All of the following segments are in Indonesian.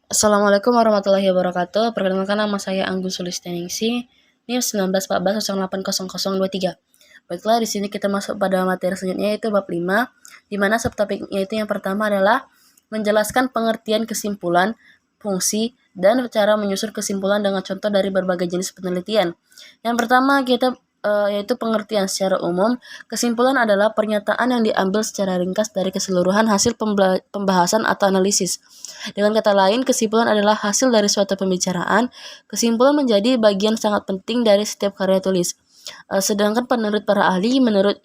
Assalamualaikum warahmatullahi wabarakatuh. Perkenalkan nama saya Anggun Sulistianingsih, NIM 1914080023. Baiklah, di sini kita masuk pada materi selanjutnya yaitu bab 5, di mana subtopiknya itu yang pertama adalah menjelaskan pengertian kesimpulan, fungsi, dan cara menyusun kesimpulan dengan contoh dari berbagai jenis penelitian. Yang pertama yaitu pengertian secara umum. Kesimpulan adalah pernyataan yang diambil secara ringkas dari keseluruhan hasil pembahasan atau analisis. Dengan kata lain, kesimpulan adalah hasil dari suatu pembicaraan. Kesimpulan menjadi bagian sangat penting dari setiap karya tulis. Sedangkan menurut para ahli, menurut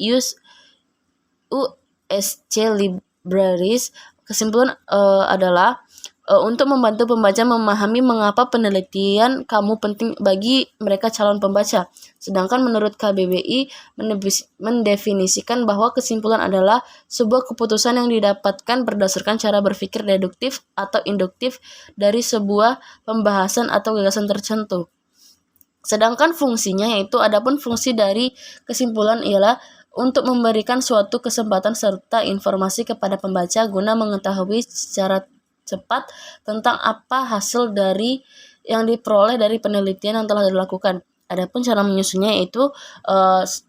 USC Libraries, kesimpulan adalah untuk membantu pembaca memahami mengapa penelitian kamu penting bagi mereka calon pembaca. Sedangkan menurut KBBI mendefinisikan bahwa kesimpulan adalah sebuah keputusan yang didapatkan berdasarkan cara berpikir deduktif atau induktif dari sebuah pembahasan atau gagasan tertentu. Sedangkan fungsinya yaitu adapun fungsi dari kesimpulan ialah untuk memberikan suatu kesempatan serta informasi kepada pembaca guna mengetahui secara cepat tentang apa hasil dari yang diperoleh dari penelitian yang telah dilakukan. Adapun cara menyusunnya yaitu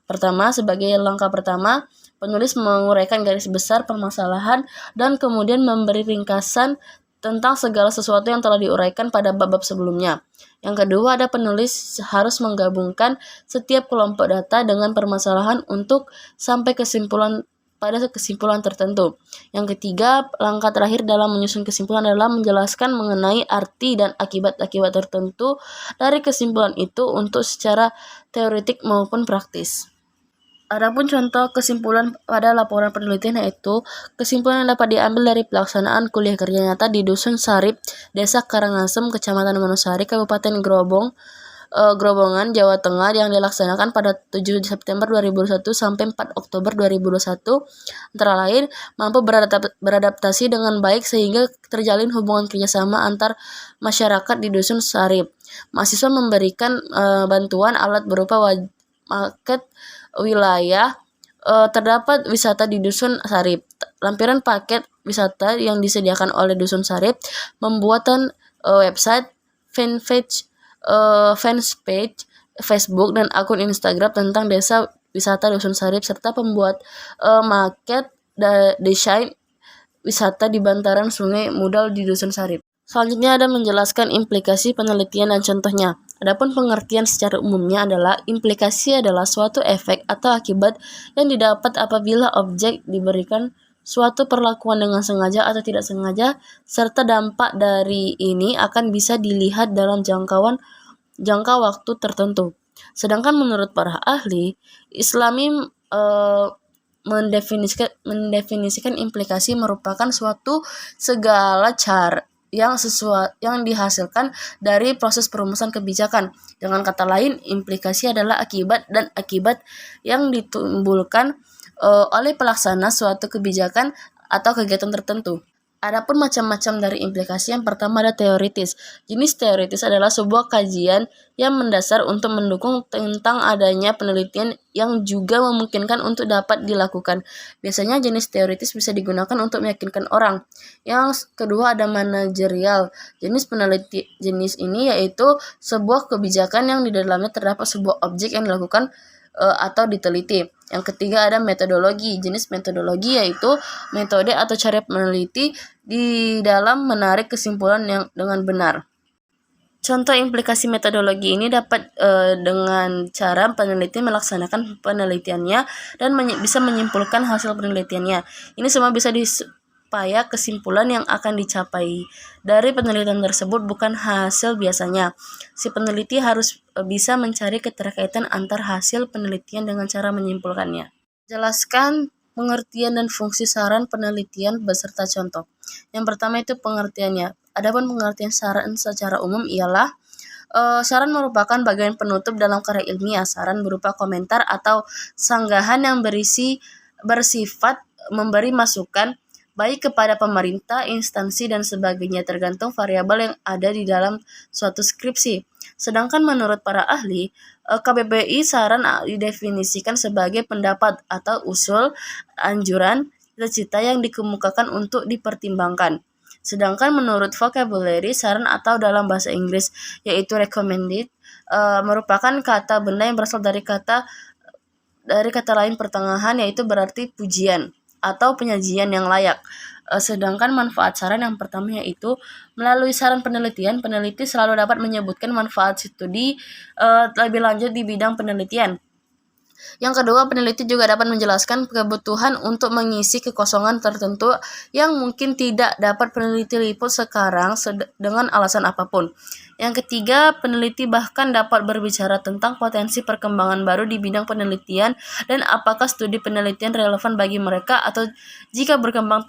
pertama, sebagai langkah pertama, penulis menguraikan garis besar permasalahan dan kemudian memberi ringkasan tentang segala sesuatu yang telah diuraikan pada bab-bab sebelumnya. Yang kedua, ada penulis harus menggabungkan setiap kelompok data dengan permasalahan untuk sampai pada kesimpulan tertentu. Yang ketiga, langkah terakhir dalam menyusun kesimpulan adalah menjelaskan mengenai arti dan akibat-akibat tertentu dari kesimpulan itu untuk secara teoretik maupun praktis. Adapun contoh kesimpulan pada laporan penelitian yaitu kesimpulan yang dapat diambil dari pelaksanaan kuliah kerja nyata di Dusun Sarip, Desa Karangasem, Kecamatan Wonosari, Kabupaten Grobongan, Jawa Tengah yang dilaksanakan pada 7 September 2021 sampai 4 Oktober 2021, antara lain mampu beradaptasi dengan baik sehingga terjalin hubungan kerjasama antar masyarakat di Dusun Sarip. Mahasiswa memberikan bantuan alat berupa market wilayah, terdapat wisata di Dusun Sarip. Lampiran paket wisata yang disediakan oleh Dusun Sarip, pembuatan website, fanpage Facebook dan akun Instagram tentang desa wisata Dusun Sarip, serta pembuat market desain wisata di bantaran Sungai Mudal di Dusun Sarip. Selanjutnya ada menjelaskan implikasi penelitian dan contohnya. Adapun pengertian secara umumnya adalah implikasi adalah suatu efek atau akibat yang didapat apabila objek diberikan suatu perlakuan dengan sengaja atau tidak sengaja, serta dampak dari ini akan bisa dilihat dalam jangka waktu tertentu. Sedangkan menurut para ahli, Islami mendefinisikan implikasi merupakan suatu segala cara yang dihasilkan dari proses perumusan kebijakan. Dengan kata lain, implikasi adalah akibat dan akibat yang ditimbulkan oleh pelaksana suatu kebijakan atau kegiatan tertentu. Adapun macam-macam dari implikasi, yang pertama ada teoritis. Jenis teoritis adalah sebuah kajian yang mendasar untuk mendukung tentang adanya penelitian yang juga memungkinkan untuk dapat dilakukan. Biasanya jenis teoritis bisa digunakan untuk meyakinkan orang. Yang kedua ada manajerial. Jenis ini yaitu sebuah kebijakan yang di dalamnya terdapat sebuah objek yang dilakukan atau diteliti. Yang ketiga ada metodologi. Jenis metodologi yaitu metode atau cara meneliti di dalam menarik kesimpulan yang dengan benar. Contoh implikasi metodologi ini dapat dengan cara peneliti melaksanakan penelitiannya dan bisa menyimpulkan hasil penelitiannya. Ini semua bisa supaya kesimpulan yang akan dicapai dari penelitian tersebut bukan hasil biasanya. Si peneliti harus bisa mencari keterkaitan antar hasil penelitian dengan cara menyimpulkannya. Jelaskan pengertian dan fungsi saran penelitian beserta contoh. Yang pertama itu pengertiannya. Adapun pengertian saran secara umum ialah saran merupakan bagian penutup dalam karya ilmiah. Saran berupa komentar atau sanggahan yang bersifat memberi masukan baik kepada pemerintah, instansi, dan sebagainya tergantung variabel yang ada di dalam suatu skripsi. Sedangkan menurut para ahli, KBBI saran didefinisikan sebagai pendapat atau usul, anjuran, cita-cita yang dikemukakan untuk dipertimbangkan. Sedangkan menurut vocabulary, saran atau dalam bahasa Inggris yaitu recommended merupakan kata benda yang berasal dari kata lain pertengahan, yaitu berarti pujian atau penyajian yang layak. Sedangkan manfaat saran yang pertama yaitu melalui saran penelitian, peneliti selalu dapat menyebutkan manfaat studi lebih lanjut di bidang penelitian. Yang kedua, peneliti juga dapat menjelaskan kebutuhan untuk mengisi kekosongan tertentu yang mungkin tidak dapat peneliti liput sekarang dengan alasan apapun. Yang ketiga, peneliti bahkan dapat berbicara tentang potensi perkembangan baru di bidang penelitian dan apakah studi penelitian relevan bagi mereka, atau jika perkembangan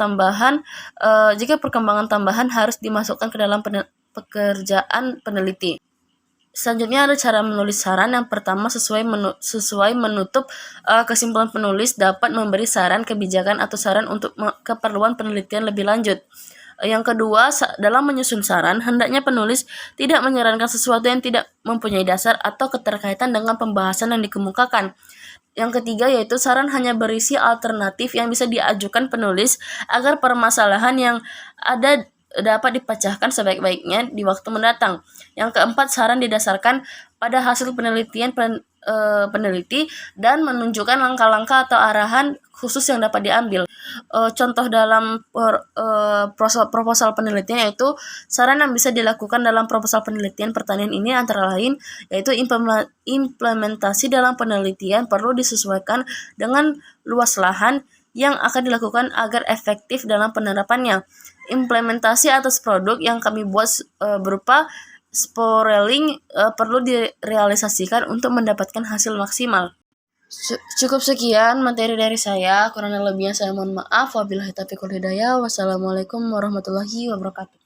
tambahan harus dimasukkan ke dalam pekerjaan peneliti. Selanjutnya ada cara menulis saran. Yang pertama, sesuai menutup kesimpulan penulis dapat memberi saran kebijakan atau saran untuk keperluan penelitian lebih lanjut. Yang kedua, dalam menyusun saran, hendaknya penulis tidak menyarankan sesuatu yang tidak mempunyai dasar atau keterkaitan dengan pembahasan yang dikemukakan. Yang ketiga, yaitu saran hanya berisi alternatif yang bisa diajukan penulis agar permasalahan yang ada dapat dipecahkan sebaik-baiknya di waktu mendatang. Yang keempat, saran didasarkan pada hasil penelitian peneliti dan menunjukkan langkah-langkah atau arahan khusus yang dapat diambil. Contoh dalam proposal penelitian yaitu saran yang bisa dilakukan dalam proposal penelitian pertanian ini antara lain yaitu implementasi dalam penelitian perlu disesuaikan dengan luas lahan yang akan dilakukan agar efektif dalam penerapannya. Implementasi atas produk yang kami buat berupa sporeling perlu direalisasikan untuk mendapatkan hasil maksimal. Cukup sekian materi dari saya, kurang lebihnya saya mohon maaf. Wabillahi taufiq wal hidayah. Wassalamualaikum warahmatullahi wabarakatuh.